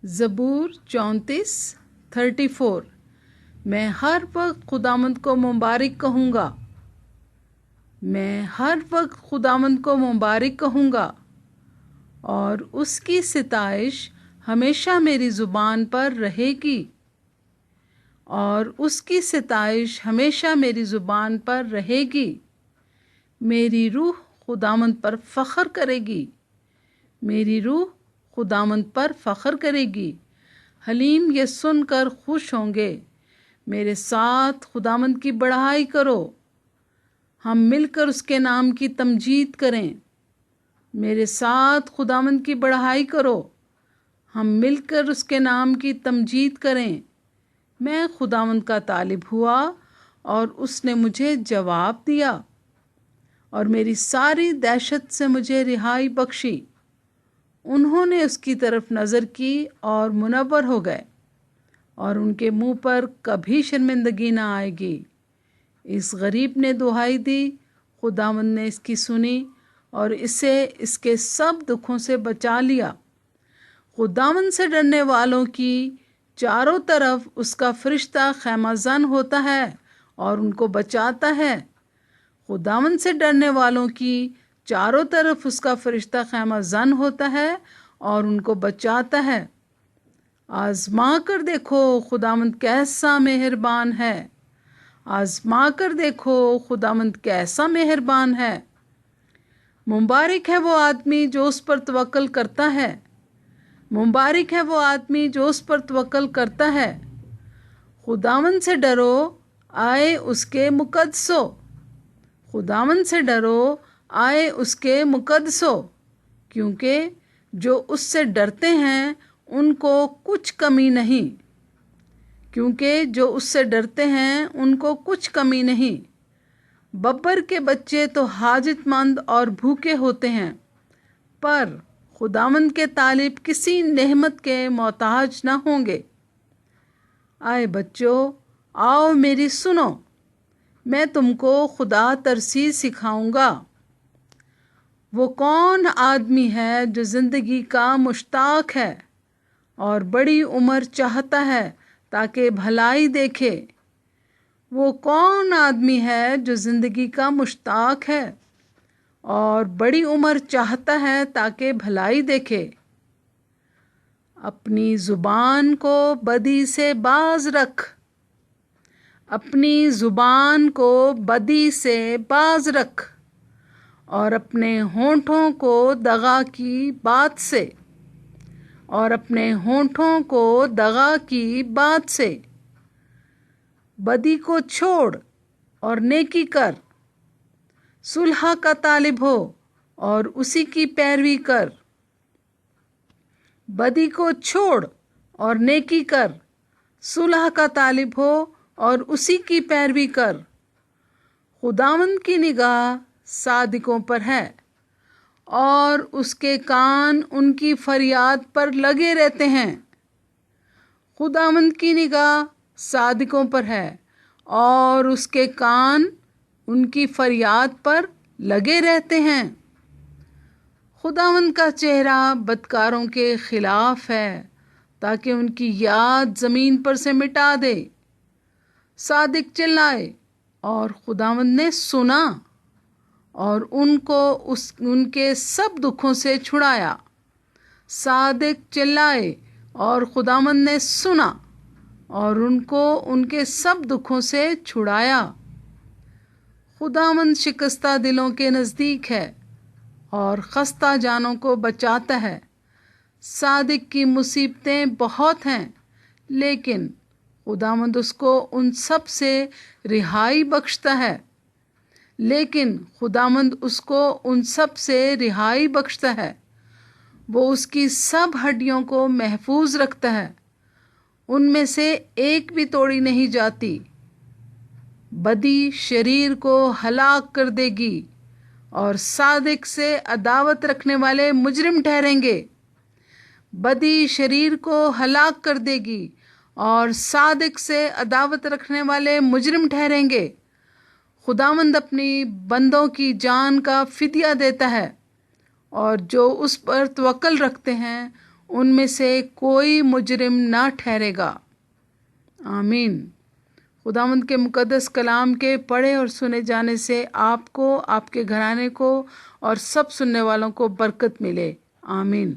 ज़बूर 34 मैं हर वक्त खुदावंद को मुबारक कहूँगा। मैं हर वक्त खुदावंद को मुबारक कहूँगा और उसकी सिताइश हमेशा मेरी ज़ुबान पर रहेगी। और उसकी सिताइश हमेशा मेरी ज़ुबान पर रहेगी। मेरी रूह खुदावंद पर फ़ख्र करेगी। मेरी रूह खुदावंद पर फ़ख्र करेगी। हलीम ये सुनकर खुश होंगे। मेरे साथ खुदावंद की बड़ाई करो। हम मिलकर उसके नाम की तमजीद करें। मेरे साथ खुदावंद की बड़ाई करो। हम मिलकर उसके नाम की तमजीद करें। मैं खुदावंद का तालिब हुआ और उसने मुझे जवाब दिया और मेरी सारी दहशत से मुझे रिहाई बख्शी। उन्होंने उसकी तरफ नज़र की और मुनव्वर हो गए और उनके मुंह पर कभी शर्मिंदगी ना आएगी। इस गरीब ने दुहाई दी, खुदावंद ने इसकी सुनी और इसे इसके सब दुखों से बचा लिया। खुदावंद से डरने वालों की चारों तरफ उसका फरिश्ता खैमाज़न होता है और उनको बचाता है। खुदावंद से डरने वालों की चारों तरफ उसका फरिश्ता खैमाज़न होता है और उनको बचाता है। आज़मा कर देखो खुदावंद कैसा मेहरबान है। आज़मा कर देखो खुदावंद कैसा मेहरबान है। मुबारक है वो आदमी जो उस पर तवक्कल करता है। मुबारक है वो आदमी जो उस पर तवक्कल करता है। खुदावंद से डरो, आए उसके मुकद्दसो। खुदावंद से डरो, आए उसके मुकद्दसो, क्योंकि जो उससे डरते हैं उनको कुछ कमी नहीं। क्योंकि जो उससे डरते हैं उनको कुछ कमी नहीं। बब्बर के बच्चे तो हाजतमंद और भूखे होते हैं, पर खुदावंद के तालिब किसी नेमत के मोहताज न होंगे। आए बच्चों, आओ मेरी सुनो, मैं तुमको खुदा तरसी सिखाऊंगा। वो कौन आदमी है जो ज़िंदगी का मुश्ताक है और बड़ी उम्र चाहता है ताकि भलाई देखे। वो कौन आदमी है जो ज़िंदगी का मुश्ताक है और बड़ी उम्र चाहता है ताकि भलाई देखे। अपनी ज़ुबान को बदी से बाज रख। अपनी ज़ुबान को बदी से बाज रख और अपने होंठों को दगा की बात से। और अपने होंठों को दगा की बात से। बदी को छोड़ और नेकी कर। सुलह का तालिब हो और उसी की पैरवी कर। बदी को छोड़ और नेकी कर। सुलह का तालिब हो और उसी की पैरवी कर। खुदावंद की निगाह सादिकों पर है और उसके कान उनकी फरियाद पर लगे रहते हैं। खुदावंद की निगाह सादिकों पर है और उसके कान उनकी फरियाद पर लगे रहते हैं। खुदावंद का चेहरा बदकारों के खिलाफ है ताकि उनकी याद ज़मीन पर से मिटा दे। सादिक चिल्लाए और खुदावंद ने सुना और उनको उनके सब दुखों से छुड़ाया। सादिक चिल्लाए और खुदावंद ने सुना और उनको उनके सब दुखों से छुड़ाया। खुदावंद शिकस्ता दिलों के नज़दीक है और खस्ता जानों को बचाता है। सादिक की मुसीबतें बहुत हैं, लेकिन खुदावंद उसको उन सब से रिहाई बख्शता है। लेकिन खुदावंद उसको उन सब से रिहाई बख्शता है। वो उसकी सब हड्डियों को महफूज रखता है, उनमें से एक भी तोड़ी नहीं जाती। बदी शरीर को हलाक कर देगी और सादिक से अदावत रखने वाले मुजरिम ठहरेंगे। बदी शरीर को हलाक कर देगी और सादिक से अदावत रखने वाले मुजरिम ठहरेंगे। खुदावंद अपनी बंदों की जान का फिदिया देता है और जो उस पर तवक्कल रखते हैं ان میں سے کوئی مجرم نہ ٹھہرے گا۔ آمین۔ خداوند کے مقدس کلام کے پڑھے اور سنے جانے سے آپ کو، آپ کے گھرانے کو اور سب سننے والوں کو برکت ملے۔ آمین۔